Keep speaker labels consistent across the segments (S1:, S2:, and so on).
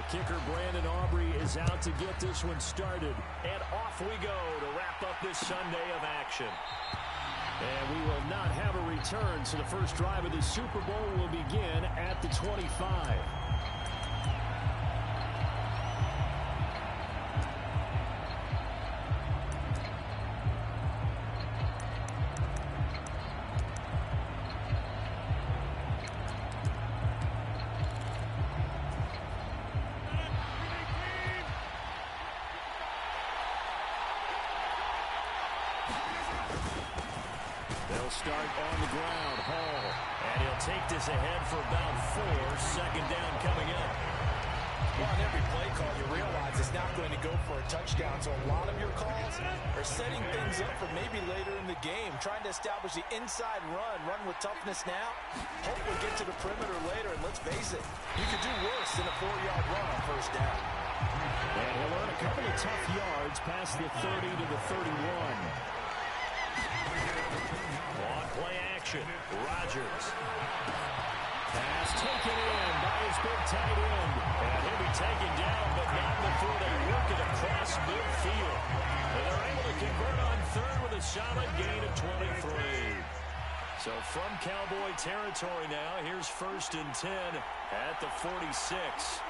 S1: kicker Brandon Aubrey is out to get this one started. And off we go to wrap up this Sunday of action. And we will not have a return, so the first drive of the Super Bowl will begin at the 25. They'll start on the ground. Hall. And he'll take this ahead for about 4. Second down coming up.
S2: Well, on every play call, you realize it's not going to go for a touchdown. So a lot of your calls are setting things up for maybe later in the game, trying to establish the inside run with toughness now. Hopefully get to the perimeter later, and let's face it, you could do worse than a 4-yard run on first down.
S1: And he'll earn a couple of tough yards past the 30 to the 31. On play action, Rodgers. Pass taken in by his big tight end. And he'll be taken down, but not before they work it across midfield. And they're able to convert on third with a solid gain of 23. So from Cowboy territory now, here's 1st and 10 at the 46.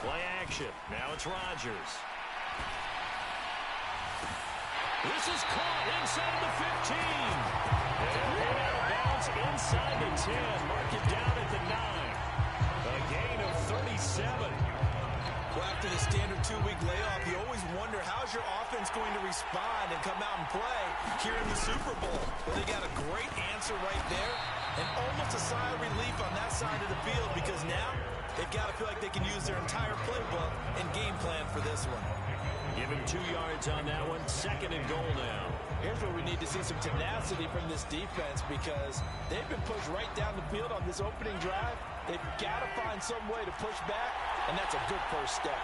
S1: Play action. Now it's Rodgers. This is caught inside the 15. And out of bounds inside the 10. Mark it down at the 9. A gain of 37.
S2: Well, after the standard 2-week layoff, you always wonder how's your offense going to respond and come out and play here in the Super Bowl. Well, they got a great answer right there and almost a sigh of relief on that side of the field because now they've got to feel like they can use their entire playbook and game plan for this one.
S1: Give him 2 yards on that one. 2nd and goal now.
S2: Here's where we need to see some tenacity from this defense because they've been pushed right down the field on this opening drive. They've got to find some way to push back, and that's a good first step.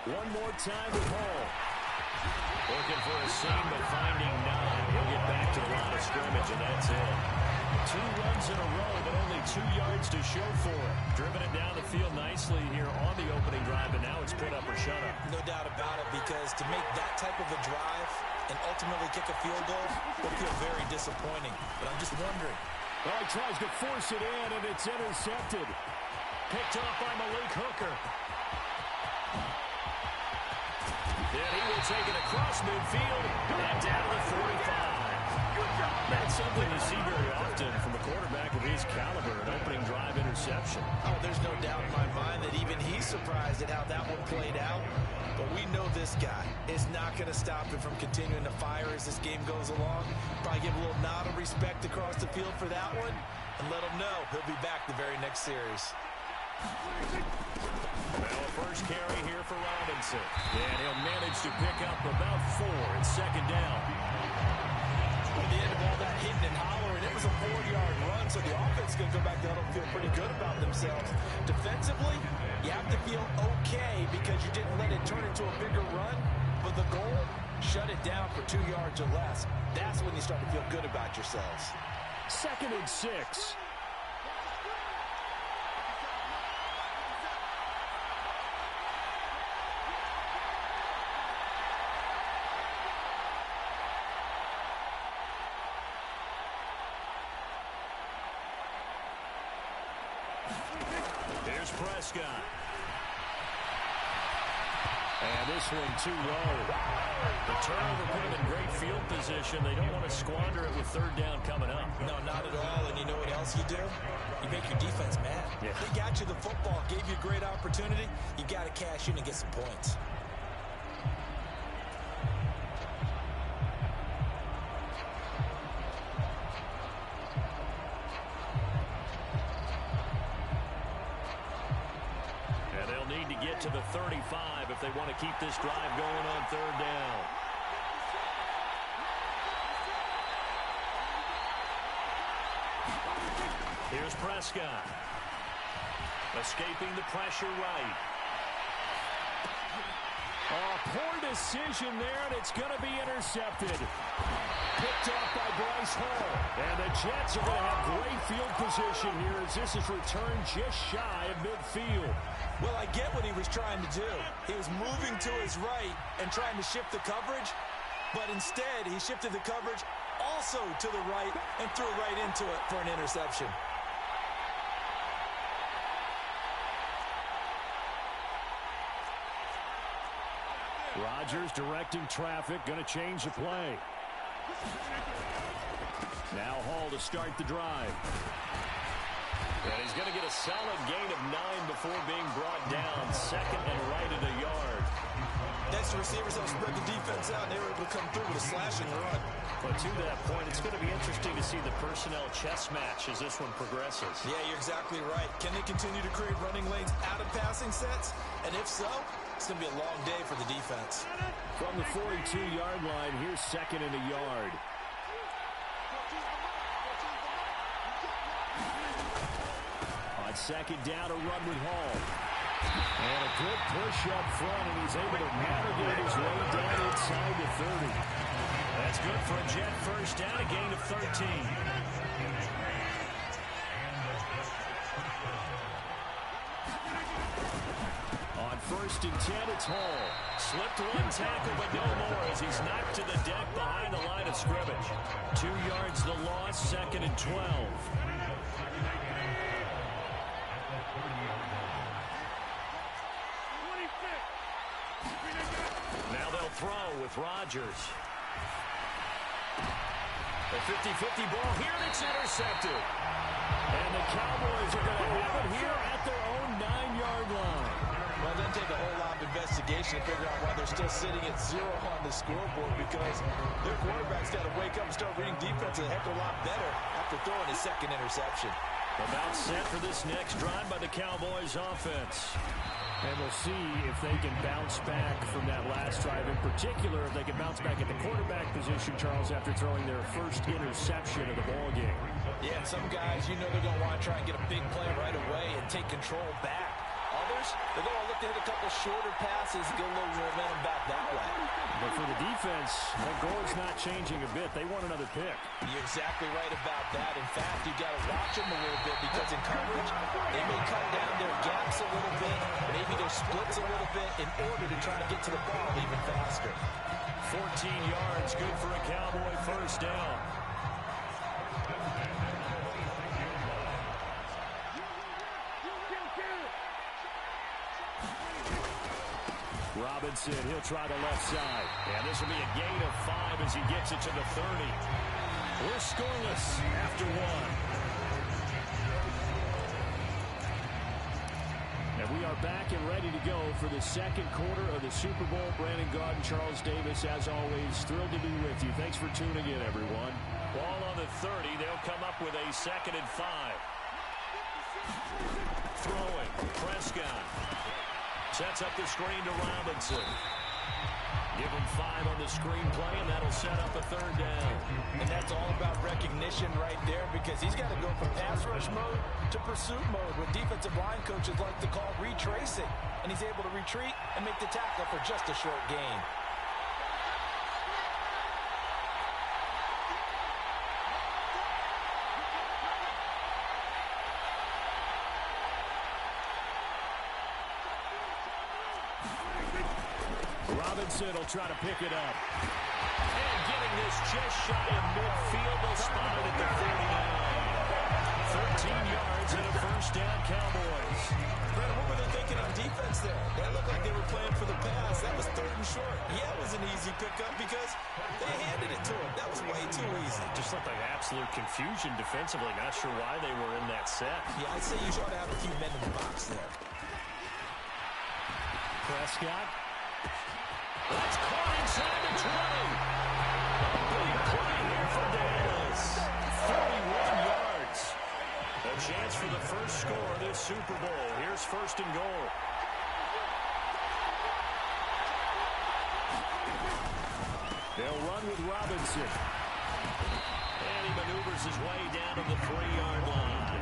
S1: One more time with Hall. Looking for a seam, but finding none. He'll get back to the line of scrimmage, and that's it. 2 runs in a row, but only 2 yards to show for it. Driven it down the field nicely here on the opening drive, and now it's put up or shut up.
S2: No doubt about it, because to make that type of a drive and ultimately kick a field goal will feel very disappointing. But I'm just wondering.
S1: Well, he tries to force it in, and it's intercepted. Picked off by Malik Hooker. Then he will take it across midfield and down to the 45. That's something you see very often from a quarterback of his caliber, an opening drive interception.
S2: Oh, there's no doubt in my mind that even he's surprised at how that one played out. But we know this guy is not going to stop him from continuing to fire as this game goes along. Probably give a little nod of respect across the field for that one and let him know he'll be back the very next series.
S1: Well, a first carry here for Robinson. And he'll manage to pick up about 4. It's 2nd down.
S2: At the end of all that hitting and hollering, it was a 4-yard run, so the offense is going to go back to huddle and feel pretty good about themselves. Defensively, you have to feel okay because you didn't let it turn into a bigger run, but the goal, shut it down for 2 yards or less. That's when you start to feel good about yourselves.
S1: 2nd and 6. Here's Prescott. And this one too low. The turnover put him in great field position. They don't want to squander it with 3rd down coming up.
S2: No, not at all. And you know what else you do? You make your defense mad.
S1: Yeah.
S2: They got you the football, gave you a great opportunity. You got to cash in and get some points.
S1: To the 35 if they want to keep this drive going on 3rd down. Here's Prescott. Escaping the pressure right. Oh, poor decision there, and it's going to be intercepted. Picked off by Bryce Hall. And the Jets are going to have great field position here as this is returned just shy of midfield.
S2: Well, I get what he was trying to do. He was moving to his right and trying to shift the coverage, but instead he shifted the coverage also to the right and threw right into it for an interception.
S1: Rodgers directing traffic, going to change the play. Now Hall to start the drive. And he's going to get a solid gain of 9 before being brought down. Second and right at a yard.
S2: That's the receivers that spread the defense out, and they were able to come through with a slashing run.
S1: But to that point, it's going to be interesting to see the personnel chess match as this one progresses.
S2: Yeah, you're exactly right. Can they continue to create running lanes out of passing sets? And if so, it's going to be a long day for the defense.
S1: From the 42-yard line, here's second and a yard. On second down, a run with Hall. And a good push up front, and he's able to navigate his way down inside the 30. That's good for a Jet first down, a gain of 13. On first and 10, it's Hall. Slipped one tackle, but no more as he's knocked to the deck behind the line of scrimmage. 2 yards the loss, second and 12. Now they'll throw with Rodgers. A 50-50 ball here, and it's intercepted. And the Cowboys are going to have it here at their own 9-yard line.
S2: Well, it doesn't take a whole lot of investigation to figure out why they're still sitting at 0 on the scoreboard, because their quarterback's got to wake up and start reading defense a heck of a lot better after throwing his second interception.
S1: About set for this next drive by the Cowboys offense. And we'll see if they can bounce back from that last drive. In particular, if they can bounce back at the quarterback position, Charles, after throwing their first interception of the ballgame.
S2: Yeah, and some guys, you know they're going to want to try and get a big play right away and take control back. Others, they're going to look to hit a couple shorter passes and get a little momentum back that way.
S1: But for the defense, that goal is not changing a bit. They want another pick.
S2: You're exactly right about that. In fact, you've got to watch them a little bit, because in coverage, they may cut down their gaps a little bit, maybe their splits a little bit, in order to try to get to the ball even faster.
S1: 14 yards, good for a Cowboy first down. Robinson, he'll try the left side. And this will be a gain of 5 as he gets it to the 30. We're scoreless after 1. And we are back and ready to go for the second quarter of the Super Bowl. Brandon Gaudin, Charles Davis, as always, thrilled to be with you. Thanks for tuning in, everyone. Ball on the 30. They'll come up with a second and 5. Throwing. Prescott. Sets up the screen to Robinson. Give him 5 on the screenplay, and that'll set up a third down.
S2: And that's all about recognition right there, because he's got to go from pass rush mode to pursuit mode, what defensive line coaches like to call retracing. And he's able to retreat and make the tackle for just a short gain.
S1: Robinson will try to pick it up. And getting this just shy of midfield. They'll spot it at the 49. 13 yards and a first down, Cowboys.
S2: Brett, what were they thinking on defense there? That looked like they were playing for the pass. That was third and short. Yeah, it was an easy pickup because they handed it to him. That was way too easy.
S1: Just looked like absolute confusion defensively. Not sure why they were in that set.
S2: Yeah, I'd say you ought to have a few men in the box there.
S1: Prescott. That's caught inside the 20. A big play here for Dallas. 41 yards. A chance for the first score of this Super Bowl. Here's first and goal. They'll run with Robinson. And he maneuvers his way down to the 3-yard line.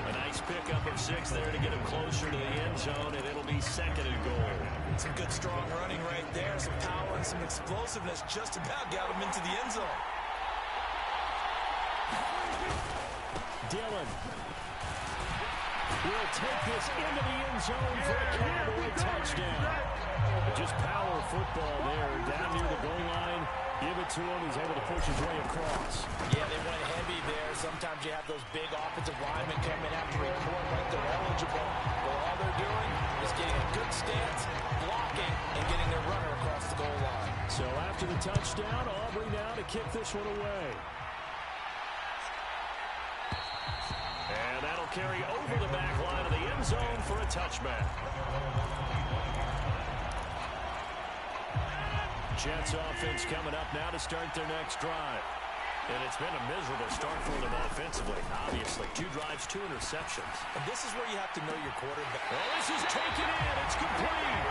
S1: A nice pick pickup of 6 there to get him closer to the end zone, and it'll be 2nd and goal.
S2: Some good, strong running right there. Some power and some explosiveness just about got him into the end zone.
S1: Dillon will take this into the end zone for a Cowboy touchdown. Just power football there, down near the goal line. Give it to him. He's able to push his way across.
S2: Yeah, they went heavy there. Sometimes you have those big offensive linemen come in after report like they're eligible. But all they're doing is getting a good stance, blocking, and getting their runner across the goal line.
S1: So after the touchdown, Aubrey now to kick this one away. And that'll carry over the back line of the end zone for a touchback. Jets offense coming up now to start their next drive. And it's been a miserable start for them offensively. Obviously, 2 drives, 2 interceptions.
S2: And this is where you have to know your quarterback.
S1: Well, this is taken in. It's complete.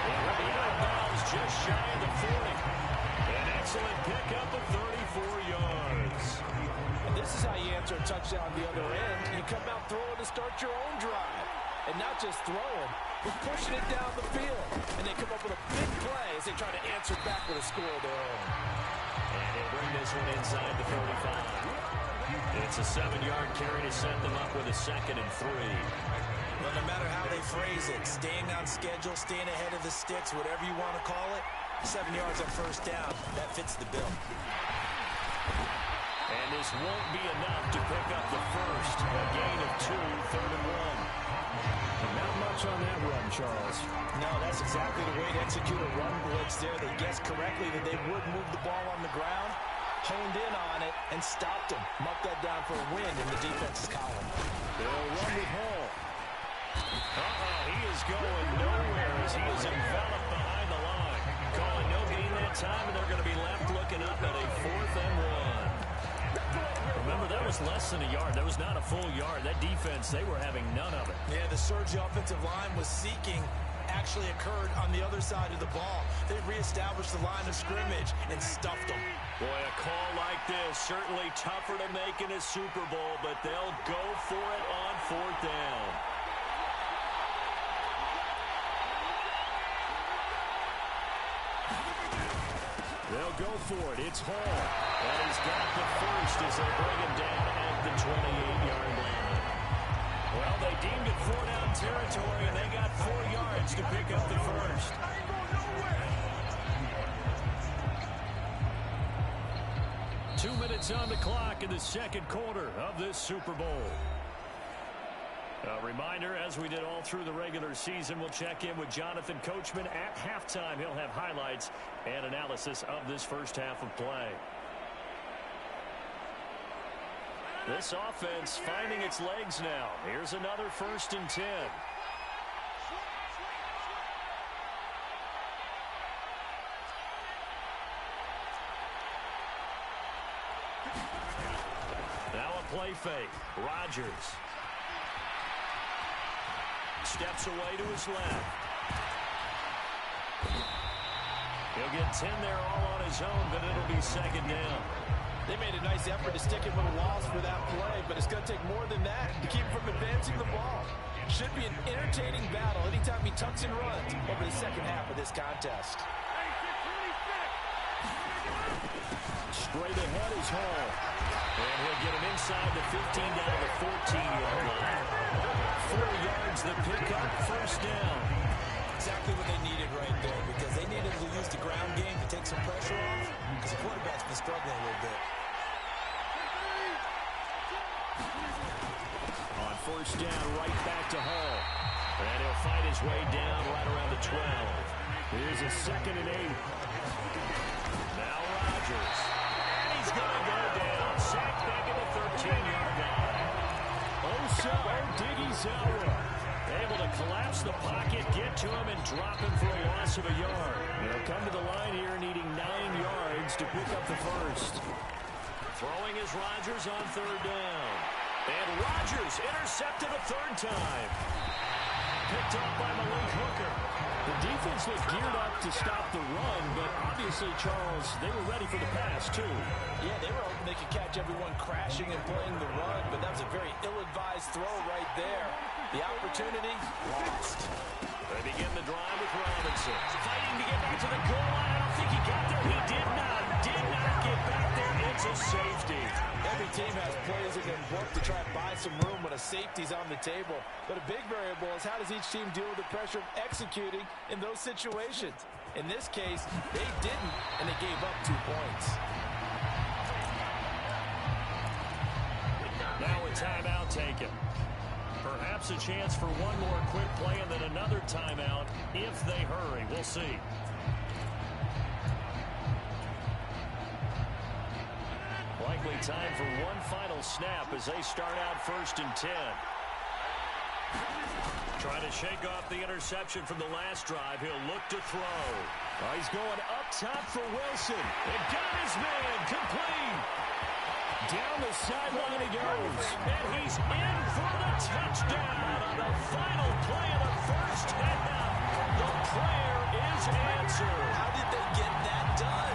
S1: And we'll be out of bounds just shy of the 40. An excellent pickup of 34 yards.
S2: And this is how you answer a touchdown on the other end. You come out throwing to start your own drive. And not just throwing, but pushing it down the field. And they come up with a big play as they try to answer back with a score of their own.
S1: And he'll bring this one inside the 45. It's a 7-yard carry to set them up with a 2nd and 3.
S2: Well, no matter how they phrase it, staying on schedule, staying ahead of the sticks, whatever you want to call it, 7 yards on first down, that fits the bill.
S1: And this won't be enough to pick up the first. A gain of 2, 3rd and 1. Not much on that run, Charles.
S2: No, that's exactly the way to execute a run blitz there. They guessed correctly that they would move the ball on the ground, honed in on it, and stopped them. Marked that down for a win in the defense's column.
S1: They'll run with Hall. He is going nowhere as he is enveloped behind the line. Calling no gain that time, and they're going to be left looking up at a 4th and 1. Remember, that was less than a yard. That was not a full yard. That defense, they were having none of it.
S2: Yeah, the surge the offensive line was seeking actually occurred on the other side of the ball. They reestablished the line of scrimmage and stuffed them.
S1: Boy, a call like this, certainly tougher to make in a Super Bowl, but they'll go for it on 4th down. They'll go for it. It's Hall. And he's got the first as they bring him down at the 28-yard line. Well, they deemed it 4-down territory, and they got 4 yards to pick up the first. Two minutes on the clock in the 2nd quarter of this Super Bowl. A reminder, as we did all through the regular season, we'll check in with Jonathan Coachman at halftime. He'll have highlights and analysis of this first half of play. This offense finding its legs now. Here's another 1st and 10. Now a play fake. Rodgers steps away to his left. He'll get 10 there all on his own, but it'll be 2nd down.
S2: They made a nice effort to stick him with a loss for that play, but it's going to take more than that to keep him from advancing the ball. Should be an entertaining battle anytime he tucks and runs over the 2nd half of this contest.
S1: Straight ahead is Hall. And he'll get him inside the 15 down to the 14-yard line. 4 yards the pickup, 1st down.
S2: Exactly what they needed right there, because they needed to use the ground game to take some pressure off, because the quarterback's been struggling a little bit.
S1: On 1st down, right back to Hall. And he'll fight his way down right around the 12. Here's a 2nd and 8. Now Rodgers. And he's going to go down. Sacked back at the 13-yard line. Osa Odighizuwa able to collapse the pocket, get to him, and drop him for a loss of a yard. They'll come to the line here needing 9 yards to pick up the first. Throwing is Rodgers on 3rd down. And Rodgers intercepted a 3rd time. Picked off by Malik Hooker. The defense looked geared up to stop the run, but obviously, Charles, they were ready for the pass, too.
S2: Yeah, they were hoping they could catch everyone crashing and playing the run, but that was a very ill-advised throw right there. The opportunity lost.
S1: They begin the drive with Robinson. Fighting to get back to the goal line. I don't think he got there. He did not get back there. It's a safety.
S2: Every team has plays in their book to try and buy some room when a safety's on the table. But a big variable is how does each team deal with the pressure of executing in those situations. In this case, they didn't, and they gave up 2 points.
S1: Now a timeout taken. Perhaps a chance for one more quick play and then another timeout if they hurry. We'll see. Likely time for one final snap as they start out 1st and 10. Trying to shake off the interception from the last drive. He'll look to throw. Oh, he's going up top for Wilson. And got his man complete. Down the sideline he goes. And he's in for the touchdown on the final play of the first half. The prayer is answered.
S2: How did they get that done?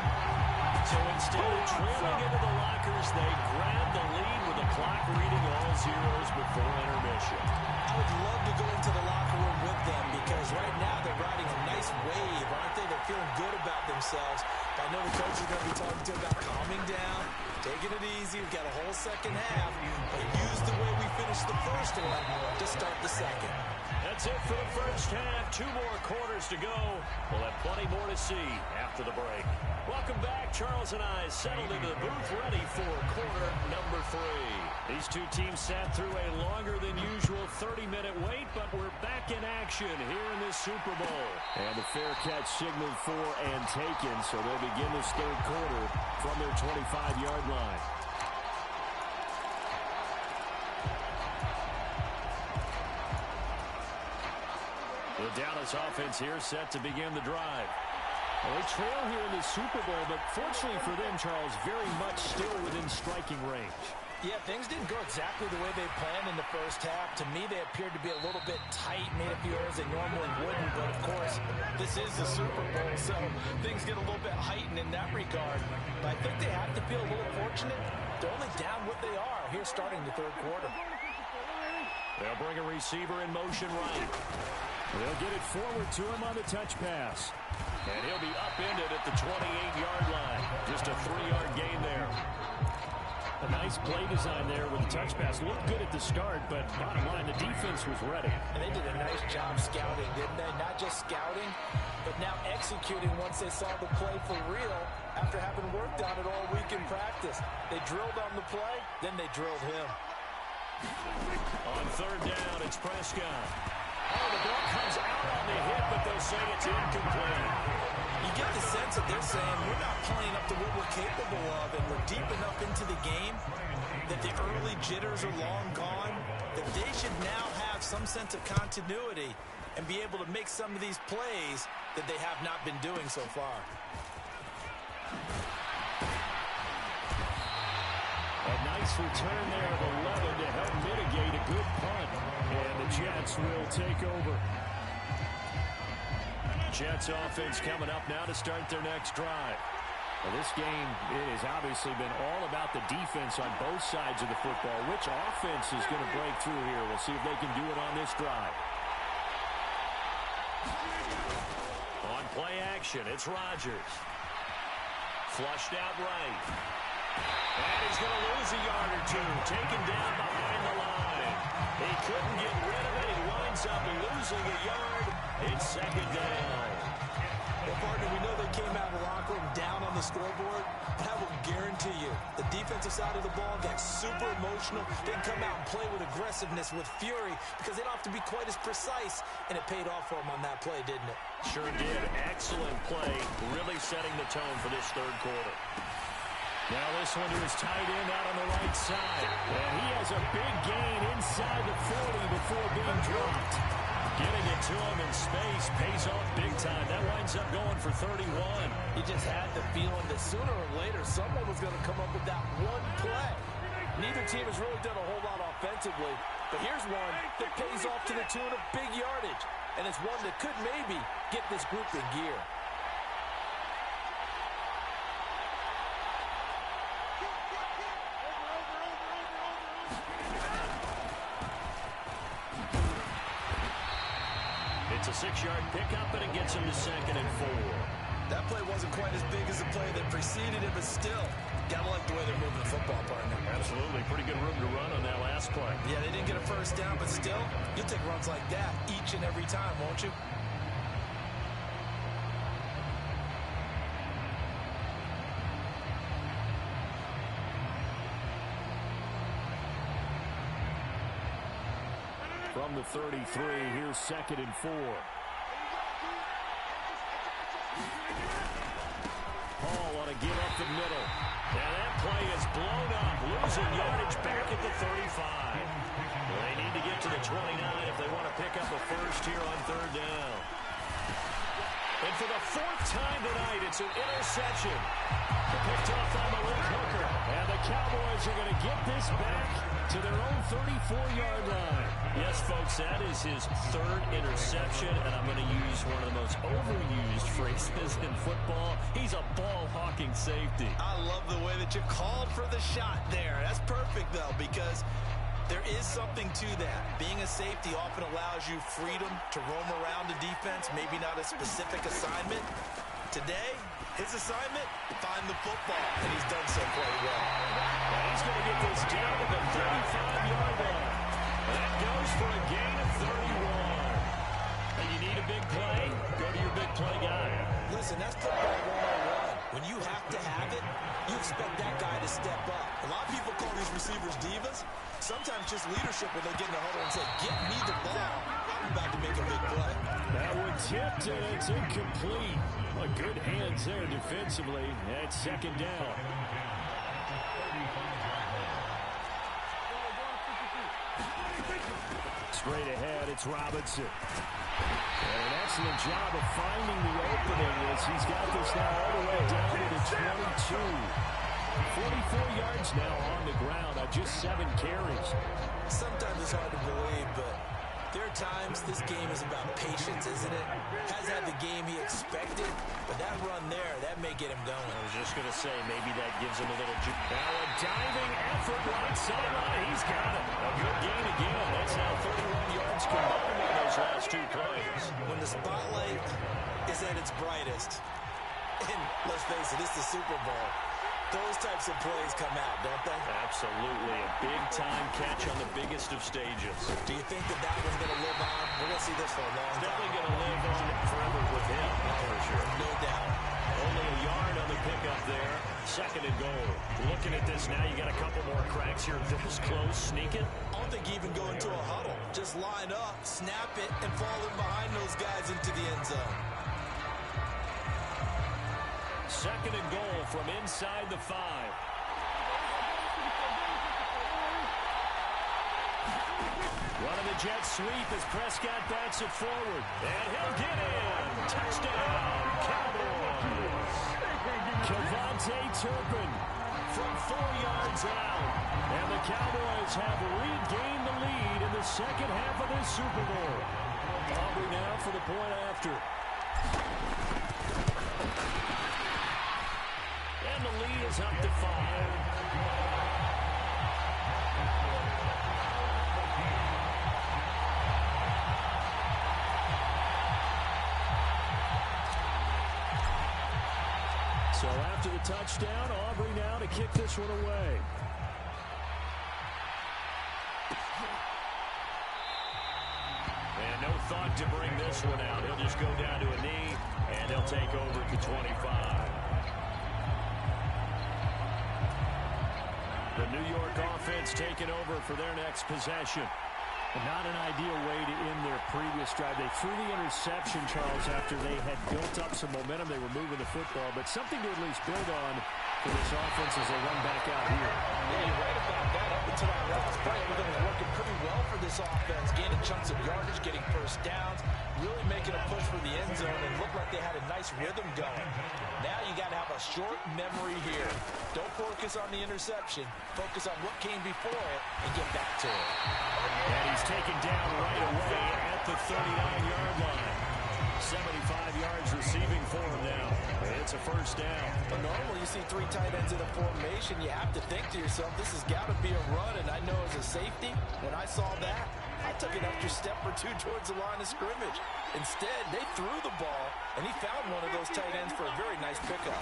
S1: So instead of trailing into the lockers, they grab the lead with the clock reading all zeros before intermission.
S2: I would love to go into the locker room with them because right now they're riding a nice wave, aren't they? They're feeling good about themselves. But I know the coach is going to be talking to them about calming down, taking it easy. We've got a whole second half, but use the way we finished the first one to start the second.
S1: That's it for the first half. 2 more quarters to go. We'll have plenty more to see after the break. Welcome back. Charles and I settled into the booth ready for quarter number 3. These two teams sat through a longer than usual 30-minute wait, but we're back in action here in this Super Bowl.
S3: And the fair catch signaled for and taken, so they'll begin this third quarter from their 25-yard line.
S1: The Dallas offense here set to begin the drive.
S3: Well, they trail here in the Super Bowl, but fortunately for them, Charles, very much still within striking range.
S2: Yeah, things didn't go exactly the way they planned in the first half. To me, they appeared to be a little bit tight, made a few errors they normally wouldn't. But, of course, this is the Super Bowl, so things get a little bit heightened in that regard. But I think they have to feel a little fortunate. They're only down what they are here starting the third quarter.
S1: They'll bring a receiver in motion right.
S3: They'll get it forward to him on the touch pass.
S1: And he'll be upended at the 28-yard line. Just a 3-yard gain there.
S3: A nice play design there with the touch pass. Looked good at the start, but bottom line, the defense was ready.
S2: And they did a nice job scouting, didn't they? Not just scouting, but now executing once they saw the play for real after having worked on it all week in practice. They drilled on the play, then they drilled him.
S1: On third down, it's Prescott. Oh, the ball comes out on the hit, but they'll say it's incomplete.
S2: You get the sense that they're saying we're not playing up to what we're capable of, and we're deep enough into the game that the early jitters are long gone, that they should now have some sense of continuity and be able to make some of these plays that they have not been doing so far.
S3: A nice return there of 11 to help mitigate a good punt. And the Jets will take over.
S1: Jets offense coming up now to start their next drive.
S3: Well, this game, it has obviously been all about the defense on both sides of the football. Which offense is going to break through here? We'll see if they can do it on this drive.
S1: On play action, it's Rodgers. Flushed out right. And he's going to lose a yard or two. Taken down behind the line. He couldn't get rid of it. He winds up losing a yard. It's second down.
S2: Well, partner, we know they came out of the locker room down on the scoreboard, but I will guarantee you the defensive side of the ball got super emotional. They come out and play with aggressiveness, with fury, because they don't have to be quite as precise, and it paid off for them on that play, didn't it?
S1: Sure did. Excellent play, really setting the tone for this third quarter.
S3: Now this one to his tight end out on the right side. And he has a big gain inside the 40 before being dropped.
S1: Getting it to him in space pays off big time. That winds up going for 31.
S2: He just had the feeling that sooner or later someone was going to come up with that one play. Neither team has really done a whole lot offensively, but here's one that pays off to the tune of big yardage, and it's one that could maybe get this group in gear.
S3: It's a 6-yard pickup, and it gets him to 2nd and 4.
S2: That play wasn't quite as big as the play that preceded it, but still, gotta like the way they're moving the football, partner.
S3: Absolutely. Pretty good room to run on that last play.
S2: Yeah, they didn't get a first down, but still, you'll take runs like that each and every time, won't you?
S3: From the 33, here's 2nd and 4. Hall on a give up the middle. And that play is blown up, losing yardage back at the 35. Well, they need to get to the 29 if they want to pick up a first here on 3rd down. And for the 4th time tonight, it's an interception. Picked off on Malik Hooker. And the Cowboys are going to get this back to their own 34-yard line. Yes, folks, that is his 3rd interception, and I'm going to use one of the most overused phrases in football. He's a ball-hawking safety.
S2: I love the way that you called for the shot there. That's perfect, though, because there is something to that. Being a safety often allows you freedom to roam around the defense, maybe not a specific assignment. Today, his assignment, find the football, and he's done so quite well.
S3: And he's going to get this down to the 35-yard line. That goes for a gain of 31. And you need a big play, go to your big play guy.
S2: Listen, that's football 101. When you have to have it, you expect that guy to step up. A lot of people call these receivers divas. Sometimes just leadership when they get in the huddle and say, get me the ball. I'm about to make a big play.
S3: That one tipped, and it's incomplete. Well, good hands there defensively. That's 2nd down. Straight ahead, it's Robinson. And an excellent job of finding the opening as he's got this now all the way down to the 22. 44 yards now on the ground on just 7 carries.
S2: Sometimes it's hard to believe, but there are times this game is about patience, isn't it? Has had the game he expected, but that run there, that may get him going.
S3: I was just going to say, maybe that gives him a little juice. Now a diving effort right sideline. He's got it. A good gain again. That's now 31 yards combined on those last 2 plays.
S2: When the spotlight is at its brightest, and let's face it, it's the Super Bowl, those types of plays come out, don't they?
S3: Absolutely. A big-time catch on the biggest of stages.
S2: Do you think that one's going to live on? We're going to see this for a long time.
S3: Definitely going to live on forever with him, for sure.
S2: No doubt.
S3: Only a yard on the pickup there. 2nd and goal. Looking at this now, you got a couple more cracks here. This close, sneak it.
S2: I don't think you even go into a huddle. Just line up, snap it, and fall in behind those guys into the end zone.
S3: 2nd and goal from inside the 5. Running the jet sweep as Prescott bats it forward. And he'll get in. Touchdown, Cowboys. Kevontae Turpin from 4 yards out. And the Cowboys have regained the lead in the 2nd half of this Super Bowl. Aubrey now for the point after. And the lead is up to 5. So after the touchdown, Aubrey now to kick this one away. And no thought to bring this one out. He'll just go down to a knee, and he'll take over to 25. The New York offense taking over for their next possession. Not an ideal way to end their previous drive. They threw the interception, Charles, after they had built up some momentum. They were moving the football, but something to at least build on for this offense as they run back out here.
S2: Yeah, you're right about that. Up until that last play, everything was working pretty well for this offense. Gaining chunks of yardage, getting first downs, really making a push for the end zone, and looked like they had a nice rhythm going. Now you got to have a short memory here. Don't focus on the interception. Focus on what came before it and get back to it.
S3: And he's taken down right away at the 39-yard line. 75 yards receiving for him now. It's a first down.
S2: But normally you see 3 tight ends in a formation, you have to think to yourself, this has got to be a run. And I know as a safety, when I saw that, I took an extra step or two towards the line of scrimmage. Instead, they threw the ball, and he found one of those tight ends for a very nice pickup.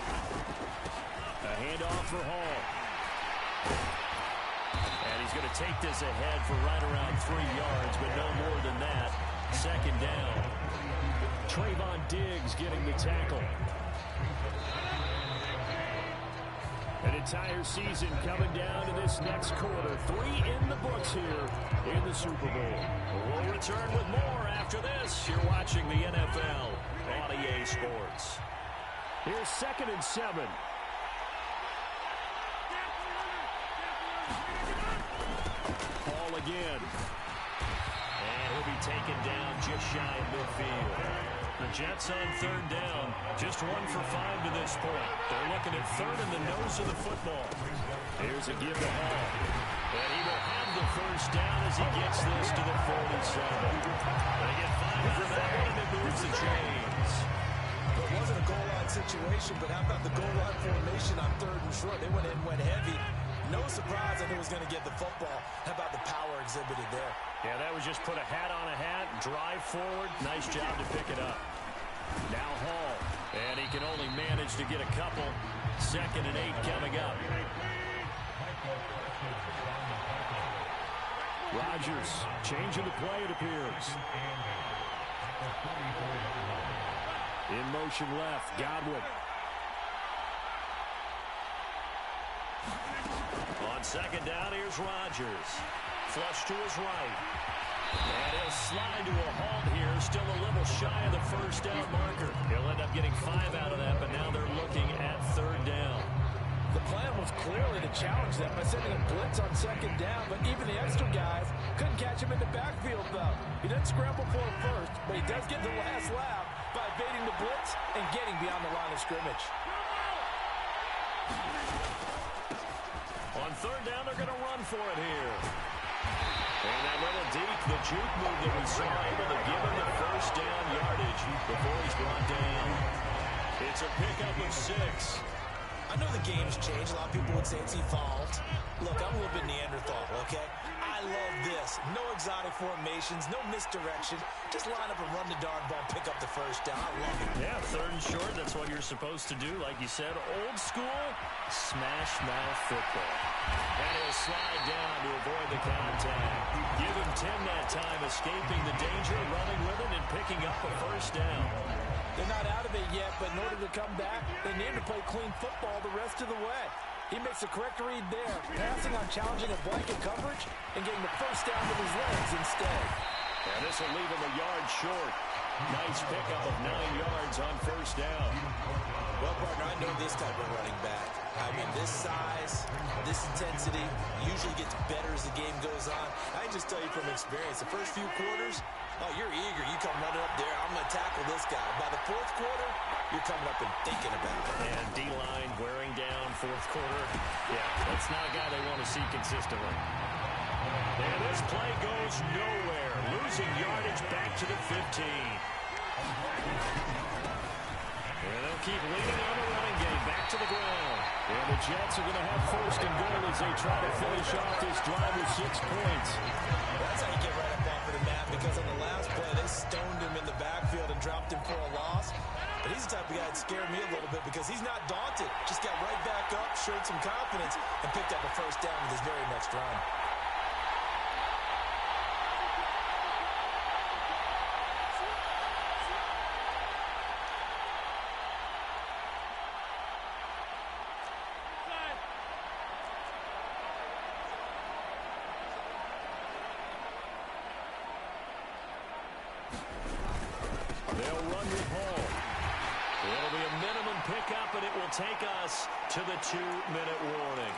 S3: A handoff for Hall. And he's going to take this ahead for right around 3 yards, but no more than that. Second down. Trayvon Diggs getting the tackle. An entire season coming down to this next quarter. 3 in the books here in the Super Bowl. We'll return with more after this. You're watching the NFL on EA Sports. Here's 2nd and 7. Ball again. And he'll be taken down just shy of midfield. The Jets on 3rd down. Just 1 for 5 to this point. They're looking at 3rd in the nose of the football. Here's a give to Hall. And he will have the 1st down as he gets this to the 47. They get 5 out of that one, and it moves the chains.
S2: It wasn't a goal line situation, but how about the goal line formation on 3rd and short? They went in, went heavy. No surprise that he was going to get the football. How about the power exhibited there?
S3: Yeah, that was just put a hat on a hat, drive forward. Nice job to pick it up. Now Hall, and he can only manage to get a couple. 2nd and 8 coming up. Rodgers changing the play, it appears. In motion left, Godwin. On 2nd down, here's Rodgers. Flush to his right. And he'll slide to a halt here. Still a little shy of the 1st down marker. He'll end up getting 5 out of that, but now they're looking at 3rd down.
S2: The plan was clearly to challenge them by sending a blitz on 2nd down, but even the extra guys couldn't catch him in the backfield, though. He doesn't scramble for it first, but he does get the last lap by evading the blitz and getting beyond the line of scrimmage.
S3: On 3rd down, they're going to run for it here. And that little deep, the juke move that we saw, able to give him the 1st down yardage before he's brought down. It's a pickup of 6.
S2: I know the game's changed. A lot of people would say it's evolved. Look, I'm a little bit Neanderthal, okay? I love this. No exotic formations, no misdirection. Just line up and run the darn ball, pick up the 1st down. I love it.
S3: Yeah, 3rd and short, that's what you're supposed to do. Like you said, old school, smash mouth football. And he'll slide down to avoid the contact. Give him 10 that time, escaping the danger, running with it, and picking up a 1st down.
S2: They're not out of it yet, but in order to come back, they need to play clean football the rest of the way. He makes the correct read there, passing on challenging a blanket coverage and getting the 1st down with his legs instead.
S3: And this will leave him a yard short. Nice pickup of 9 yards on 1st down.
S2: Well, partner, I know this type of running back. I mean, this size, this intensity usually gets better as the game goes on. I can just tell you from experience, the first few quarters, oh, you're eager. You come running up there. I'm going to tackle this guy. By the 4th quarter, you're coming up and thinking about it.
S3: And D-line wearing down 4th quarter. Yeah, that's not a guy they want to see consistently. And this play goes nowhere. Losing yardage back to the 15. And they'll keep leaning on the running game. Back to the ground. And the Jets are going to have 1st and goal as they try to finish off this drive with 6 points.
S2: That's how you get right up off of the mat, because on the last play, they stoned him in the backfield and dropped him for a loss. But he's the type of guy that scared me a little bit because he's not daunted. Just got right back up, showed some confidence, and picked up a 1st down with his very next run.
S3: They'll run with Hall. It'll be a minimum pickup, and it will take us to the 2-minute warning.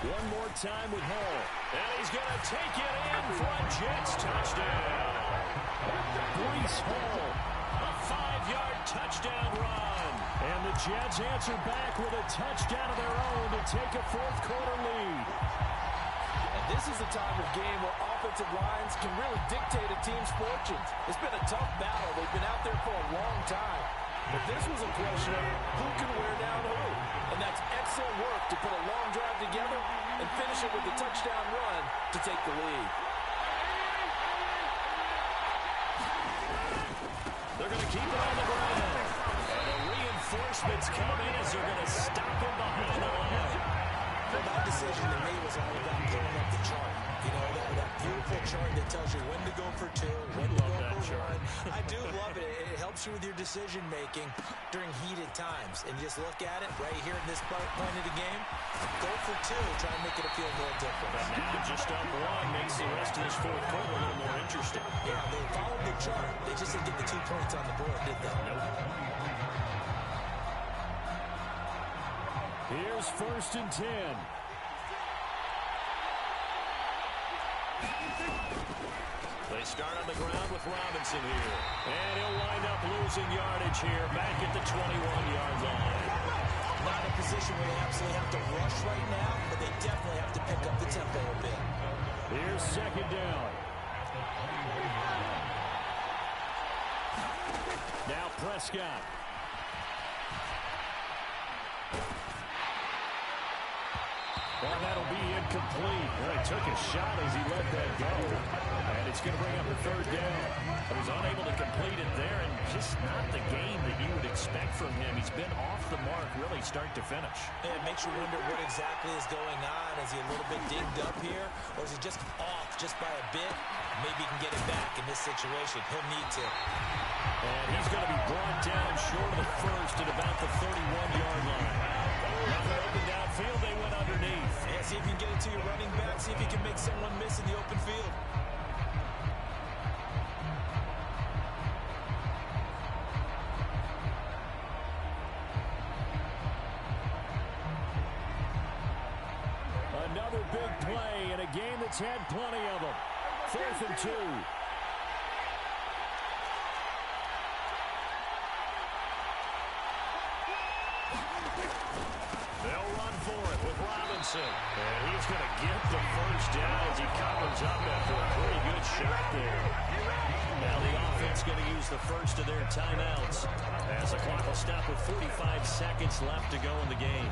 S3: One more time with Hall. And he's going to take it in for a Jets touchdown. Breece Hall, a 5-yard touchdown run. And the Jets answer back with a touchdown of their own to take a 4th quarter lead.
S2: And this is the time of game where offensive lines can really dictate a team's fortunes. It's been a tough battle. They've been out there for a long time. But this was a question of who can wear down who. And that's excellent work to put a long drive together and finish it with a touchdown run to take the lead.
S3: They're going to keep it on the ground. And the reinforcements come in as they're going to stop him behind the line.
S2: Well, that decision to me was all about pulling up the chart. You know, that beautiful chart that tells you when to go for two, when to go for one. I do love it. It helps you with your decision-making during heated times. And just look at it right here in this point of the game. Go for two. Try and make it feel a little different.
S3: But now just up one makes the rest of this fourth quarter a little more interesting.
S2: Yeah, they followed the chart. They just didn't get the 2 points on the board, did they?
S3: Nope.
S1: Here's 1st and 10.
S3: They start on the ground with Robinson here. And he'll wind up losing yardage here back at the 21-yard line.
S2: Not a position where they absolutely have to rush right now, but they definitely have to pick up the tempo a bit.
S1: Here's 2nd down. Now Prescott. Well, that'll be incomplete. Well, he took a shot as he let that go. And it's going to bring up a 3rd down.
S3: He was unable to complete it there, and just not the game that you would expect from him. He's been off the mark really start to finish.
S2: Yeah, it makes you wonder what exactly is going on. Is he a little bit dinged up here, or is he just off just by a bit? Maybe he can get it back in this situation. He'll need to.
S3: And he's going to be brought down short of the first at about the 31-yard line. Nothing open downfield, they went underneath.
S2: Yeah, see if you can get it to your running back. See if you can make someone miss in the open field.
S1: Another big play in a game that's had plenty of them. 4th and 2.
S3: They'll run for it with Robinson. And he's going to get the first down as he covers up after a pretty good shot there. Now the offense going to use the first of their timeouts as the clock will stop with 45 seconds left to go in the game.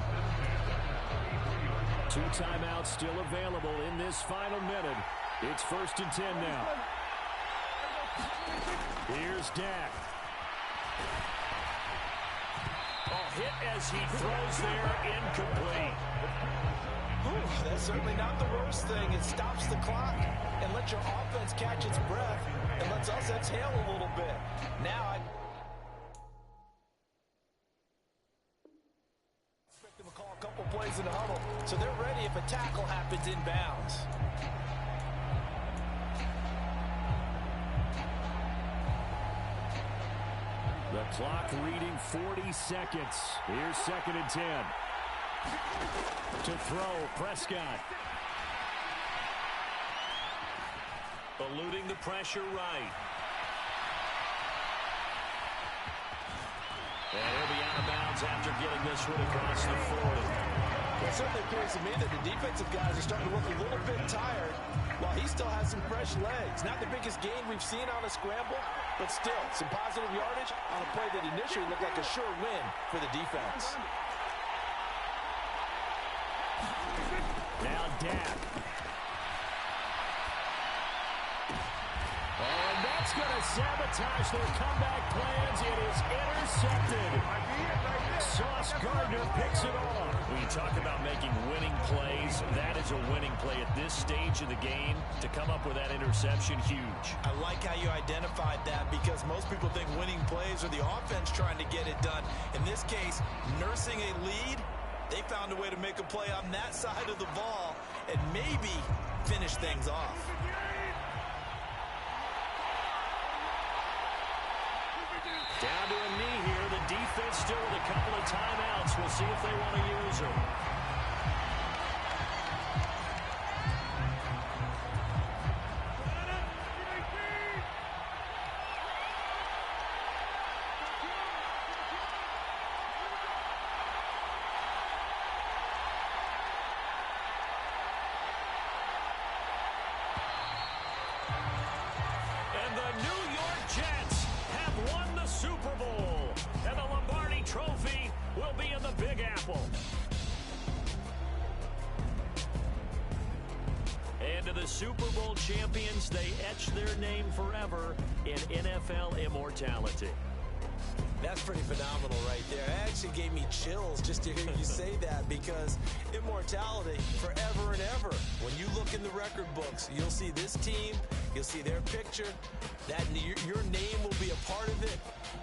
S1: 2 timeouts still available in this final minute. It's 1st and 10 now. Here's Dak.
S3: Hit as he throws there, incomplete.
S2: That's certainly not the worst thing. It stops the clock and lets your offense catch its breath and lets us exhale a little bit. Now I expect them to call a couple plays in the huddle, so they're ready if a tackle happens inbounds.
S1: The clock reading 40 seconds. Here's 2nd and 10. To throw, Prescott.
S3: Eluding the pressure right. And he'll be out of bounds after getting this one across the 40.
S2: Well, it certainly appears to me that the defensive guys are starting to look a little bit tired while he still has some fresh legs. Not the biggest gain we've seen on a scramble, but still some positive yardage on a play that initially looked like a sure win for the defense.
S1: Now Dak. Oh, and that's going to sabotage their comeback plans. It is intercepted. Sauce Gardner picks it off.
S3: When you talk about making winning plays, that is a winning play at this stage of the game. To come up with that interception, huge.
S2: I like how you identified that because most people think winning plays are the offense trying to get it done. In this case, nursing a lead, they found a way to make a play on that side of the ball and maybe finish things off.
S3: Down to a knee here. The defense still with a couple of timeouts. We'll see if they want to use them. And the New York Jets have won the Super Bowl. And the
S1: Super Bowl champions, they etch their name forever in NFL immortality.
S2: That's pretty phenomenal right there. It actually gave me chills just to hear you say that, because immortality forever and ever. When you look in the record books, you'll see this team, you'll see their picture, that your name will be a part of it.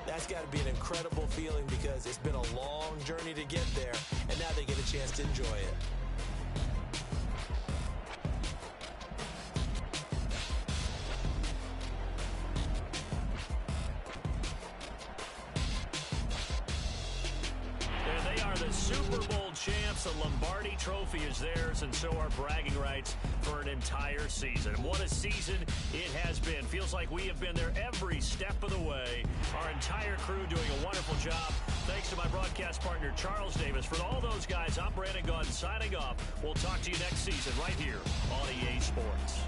S2: That's got to be an incredible feeling, because it's been a long journey to get there, and now they get a chance to enjoy it.
S1: The Super Bowl champs. The Lombardi Trophy is theirs, and so are bragging rights for an entire season. What a season it has been. Feels like we have been there every step of the way. Our entire crew doing a wonderful job. Thanks to my broadcast partner, Charles Davis. For all those guys, I'm Brandon Gaudin signing off. We'll talk to you next season right here on EA Sports.